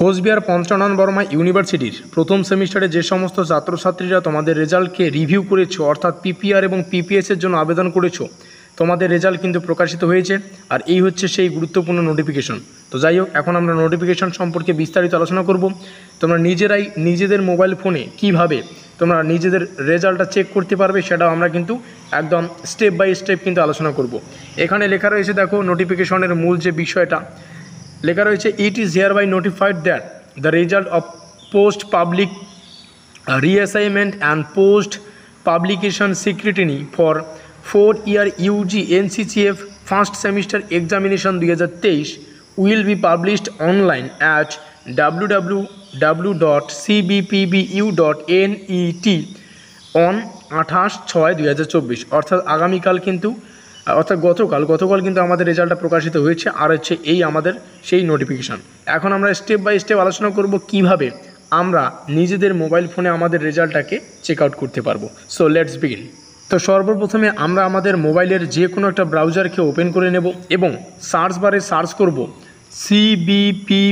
কোচবিহার পঞ্চানন বর্মা ইউনিভার্সিটির প্রথম সেমিস্টারে যে সমস্ত ছাত্রছাত্রীরা তোমাদের রেজাল্টকে রিভিউ করেছো, অর্থাৎ পিপিআর এবং পিপিএসের জন্য আবেদন করেছো, তোমাদের রেজাল্ট কিন্তু প্রকাশিত হয়েছে। আর এই হচ্ছে সেই গুরুত্বপূর্ণ নোটিফিকেশন। তো যাই হোক, এখন আমরা নোটিফিকেশন সম্পর্কে বিস্তারিত আলোচনা করব। তোমরা নিজেরাই নিজেদের মোবাইল ফোনে কিভাবে তোমরা নিজেদের রেজাল্টটা চেক করতে পারবে সেটাও আমরা কিন্তু একদম স্টেপ বাই স্টেপ কিন্তু আলোচনা করব। এখানে লেখা রয়েছে, দেখো নোটিফিকেশনের মূল যে বিষয়টা লেখা রয়েছে, it is here by notified that the result of post public reassignment and post publication scrutiny for 4 year UG NCCF first semester examination 2023 will be published online at www.cbpbu.net on 28/6/2024। অর্থাৎ আগামীকাল কিন্তু গতকাল কিন্তু আমাদের রেজাল্টটা প্রকাশিত হয়েছে। আর হচ্ছে এই আমাদের সেই নোটিফিকেশান। এখন আমরা স্টেপ বাই স্টেপ আলোচনা করব কিভাবে আমরা নিজেদের মোবাইল ফোনে আমাদের রেজাল্টটাকে চেক আউট করতে পারবো। So let's begin. তো সর্বপ্রথমে আমরা আমাদের মোবাইলের যে কোনো একটা ব্রাউজারকে ওপেন করে নেব এবং সার্চ বারে সার্চ করব cbpbu.net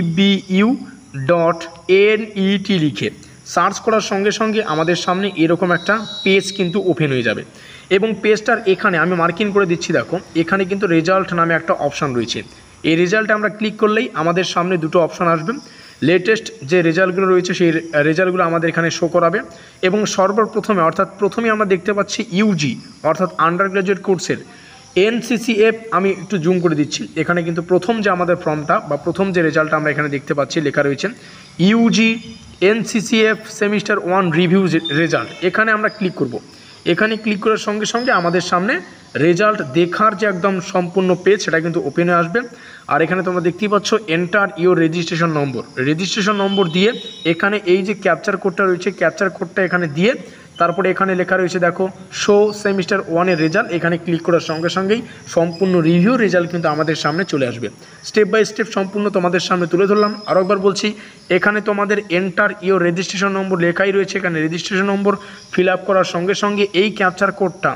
লিখে। সার্চ করার সঙ্গে সঙ্গে আমাদের সামনে এরকম একটা পেজ কিন্তু ওপেন হয়ে যাবে এবং পেজটার এখানে আমি মার্কিং করে দিচ্ছি, দেখো এখানে কিন্তু রেজাল্ট নামে একটা অপশান রয়েছে। এই রেজাল্টে আমরা ক্লিক করলেই আমাদের সামনে দুটো অপশান আসবে। লেটেস্ট যে রেজাল্টগুলো রয়েছে সেই রেজাল্টগুলো আমাদের এখানে শো করাবে এবং সর্বপ্রথমে প্রথমেই আমরা দেখতে পাচ্ছি ইউজি অর্থাৎ আন্ডার গ্র্যাজুয়েট কোর্সের এনসিসিএফ। আমি একটু জুম করে দিচ্ছি। এখানে কিন্তু প্রথম যে আমাদের ফর্মটা বা প্রথম যে রেজাল্টটা আমরা এখানে দেখতে পাচ্ছি লেখা রয়েছে ইউজি এনসিসিএফ সেমিস্টার 1 রিভিউ রেজাল্ট। এখানে আমরা ক্লিক করব। এখানে ক্লিক করার সঙ্গে সঙ্গে আমাদের সামনে রেজাল্ট দেখার যে একদম সম্পূর্ণ পেজ সেটা কিন্তু ওপেনে আসবে। আর এখানে তোমরা দেখতেই পাচ্ছ এন্টার ইওর রেজিস্ট্রেশন নম্বর দিয়ে এখানে এই যে ক্যাপচার কোডটা রয়েছে, ক্যাপচার কোডটা এখানে দিয়ে তারপরে এখানে লেখা রয়েছে দেখো শো সেমিস্টার 1-এর রেজাল্ট। এখানে ক্লিক করার সঙ্গে সঙ্গেই সম্পূর্ণ রিভিউ রেজাল্ট কিন্তু আমাদের সামনে চলে আসবে। স্টেপ বাই স্টেপ সম্পূর্ণ তোমাদের সামনে তুলে ধরলাম। আরও একবার বলছি, এখানে তোমাদের এন্টার ইওর রেজিস্ট্রেশন নম্বর লেখাই রয়েছে। এখানে রেজিস্ট্রেশন নম্বর ফিল আপ করার সঙ্গে সঙ্গে এই ক্যাপচার কোডটা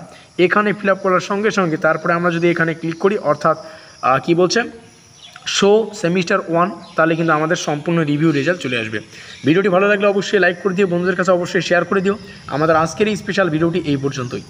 এখানে ফিল আপ করার সঙ্গে সঙ্গে তারপরে আমরা যদি এখানে ক্লিক করি অর্থাৎ কি বলছে শো সেমিস্টার 1, তাহলে কিন্তু আমাদের সম্পূর্ণ রিভিউ রেজাল্ট চলে আসবে। ভিডিওটি ভালো লাগলে অবশ্যই লাইক করে দিও, বন্ধুদের কাছে অবশ্যই শেয়ার করে দিও। আমাদের আজকের এই স্পেশাল ভিডিওটি এই পর্যন্তই।